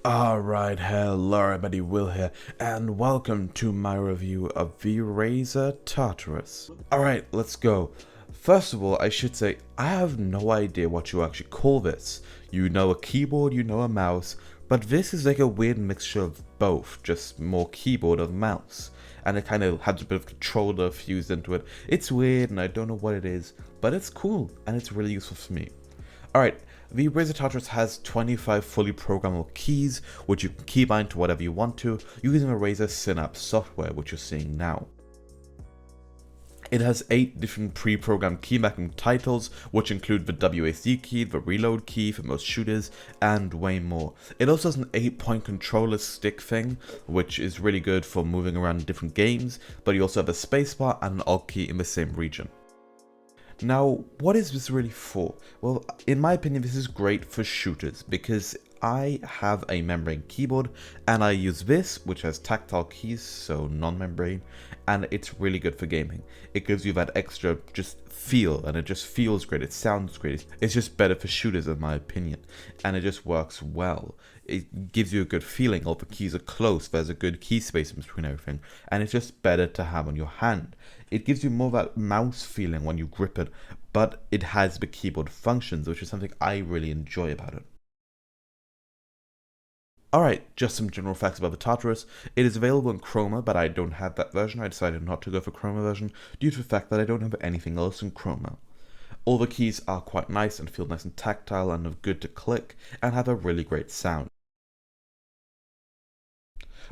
Alright, hello everybody, Will here, and welcome to my review of the Razer Tartarus. Alright, let's go. First of all, I should say, I have no idea what you actually call this. You know a keyboard, you know a mouse, but this is like a weird mixture of both, just more keyboard than mouse. And it kind of has a bit of controller fused into it. It's weird and I don't know what it is, but it's cool and it's really useful for me. Alright, the Razer Tartarus has 25 fully programmable keys, which you can keybind to whatever you want to, using the Razer Synapse software, which you're seeing now. It has 8 different pre-programmed key mapping titles, which include the WASD key, the reload key for most shooters, and way more. It also has an 8-point controller stick thing, which is really good for moving around different games, but you also have a spacebar and an alt key in the same region. Now, what is this really for? Well, in my opinion, this is great for shooters because I have a membrane keyboard and I use this, which has tactile keys, so non-membrane, and it's really good for gaming. It gives you that extra just feel, and it just feels great, it sounds great. It's just better for shooters in my opinion, and it just works well. It gives you a good feeling, all the keys are close, there's a good key space in between everything, and it's just better to have on your hand. It gives you more of that mouse feeling when you grip it, but it has the keyboard functions, which is something I really enjoy about it. Alright, just some general facts about the Tartarus. It is available in Chroma, but I don't have that version. I decided not to go for Chroma version due to the fact that I don't have anything else in Chroma. All the keys are quite nice and feel nice and tactile and are good to click and have a really great sound.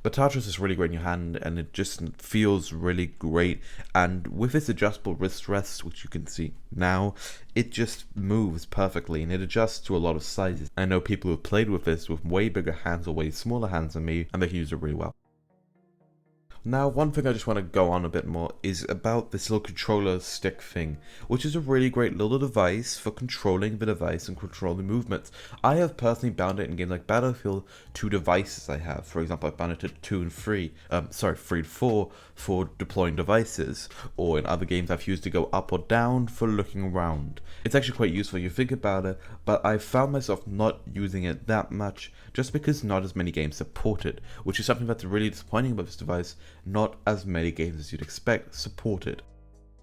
But Tartarus is really great in your hand and it just feels really great, and with its adjustable wrist rest, which you can see now, it just moves perfectly and it adjusts to a lot of sizes. I know people who have played with this with way bigger hands or way smaller hands than me, and they can use it really well. Now, one thing I just want to go on a bit more is about this little controller stick thing, which is a really great little device for controlling the device and controlling movements. I have personally bound it in games like Battlefield to devices I have. For example, I've bound it to 3 and 4 for deploying devices, or in other games I've used to go up or down for looking around. It's actually quite useful if you think about it, but I found myself not using it that much just because not as many games support it, which is something that's really disappointing about this device. Not as many games as you'd expect support it.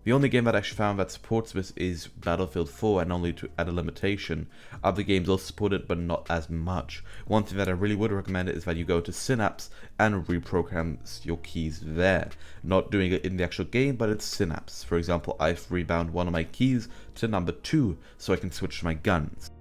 The only game that I actually found that supports this is Battlefield 4, and only at a limitation. Other games also support it, but not as much. One thing that I really would recommend is that you go to Synapse and reprogram your keys there. Not doing it in the actual game, but it's Synapse. For example, I've rebound one of my keys to number 2 so I can switch to my guns.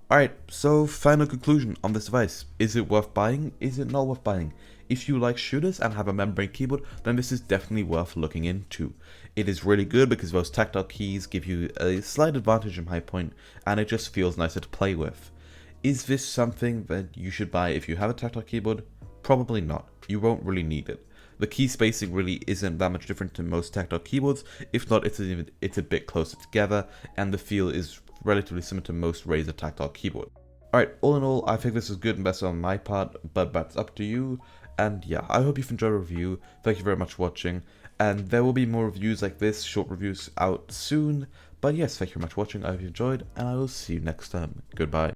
Alright, so final conclusion on this device. Is it worth buying? Is it not worth buying? If you like shooters and have a membrane keyboard, then this is definitely worth looking into. It is really good because those tactile keys give you a slight advantage in my point, and it just feels nicer to play with. Is this something that you should buy if you have a tactile keyboard? Probably not. You won't really need it. The key spacing really isn't that much different to most tactile keyboards. If not, it's a bit closer together, and the feel is relatively similar to most Razer tactile keyboard. Alright, all in all, I think this is good and best on my part, but that's up to you. And yeah, I hope you've enjoyed the review. Thank you very much for watching, and there will be more reviews like this, short reviews out soon. But yes, thank you very much for watching. I hope you enjoyed, and I will see you next time. Goodbye.